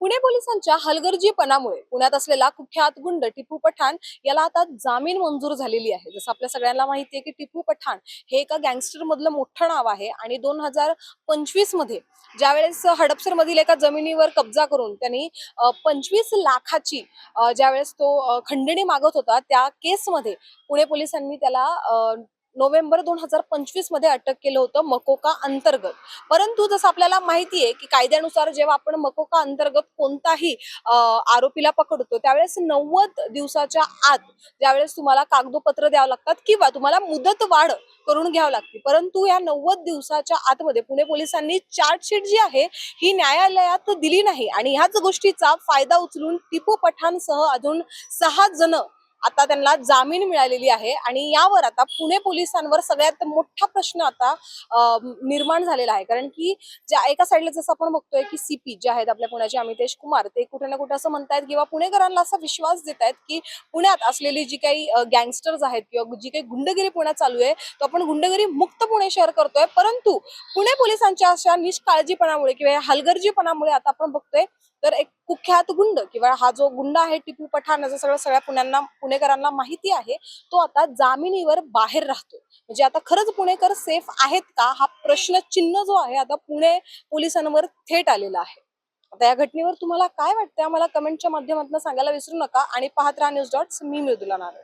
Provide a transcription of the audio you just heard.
पुणे पोलिसांच्या हलगर्जीपणामुळे पुण्यात असलेला कुख्यात गुंड टिपू पठाण याला आता जामीन मंजूर झालेली आहे। जसं आपल्या सगळ्यांना माहिती आहे की टिपू पठाण हे एका गँगस्टर मधलं मोठं नाव आहे आणि 2025 मध्ये ज्यावेळेस हडपसर मधील एका जमिनीवर कब्जा करून त्यांनी 25 लाखाची ज्यावेळेस तो खंडणी मागत होता त्या केसमध्ये पुणे पोलिसांनी त्याला नोव्हेंबर 2025 मध्ये अटक केलं होतं मकोका अंतर्गत। परंतु जसं आपल्याला माहिती आहे की कायद्यानुसार जेव्हा आपण मकोका अंतर्गत कोणताही आरोपीला पकडतो त्यावेळेस 90 दिवसाच्या आत ज्यावेळेस तुम्हाला कागदोपत्र द्यावं लागतात किंवा तुम्हाला मुदत वाढ करून घ्यावं लागते। परंतु या 90 दिवसाच्या आतमध्ये पुणे पोलिसांनी चार्जशीट जी आहे ही न्यायालयात दिली नाही आणि ह्याच गोष्टीचा फायदा उचलून टिपू पठाणसह अजून 6 जण आता त्यांना जामीन मिळालेली आहे आणि यावर आता पुणे पोलिसांवर सगळ्यात मोठा प्रश्न आता निर्माण झालेला आहे। कारण की ज्या एका साईडला जसं आपण बघतोय की सीपी जे आहेत आपल्या पुण्याचे अमितेश कुमार ते कुठे ना कुठे असं म्हणतायत किंवा पुणेकरांना असा विश्वास देत आहेत की पुण्यात असलेली जी काही गँगस्टर्स आहेत किंवा जी काही गुंडगिरी पुण्यात चालू आहे तो आपण गुंडगिरी मुक्त पुणे शहर करतोय। परंतु पुणे पोलिसांच्या अशा निष्काळजीपणामुळे किंवा हलगर्जीपणामुळे आता आपण बघतोय तर एक कुख्यात गुंड किंवा हा जो गुंड आहे टिपू पठाण याचं सगळं सगळ्या पुणेकरांना माहिती आहे तो आता जामिनीवर बाहेर राहतो। म्हणजे आता खरंच पुणेकर सेफ आहेत का हा प्रश्न चिन्ह जो आहे आता पुणे पोलिसांवर थेट आलेला आहे। आता या घटनेवर तुम्हाला काय वाटतं मला कमेंटच्या माध्यमातून सांगायला विसरू नका आणि पाहत राहा न्यूज डॉट्स। मी मृदुला नारळ।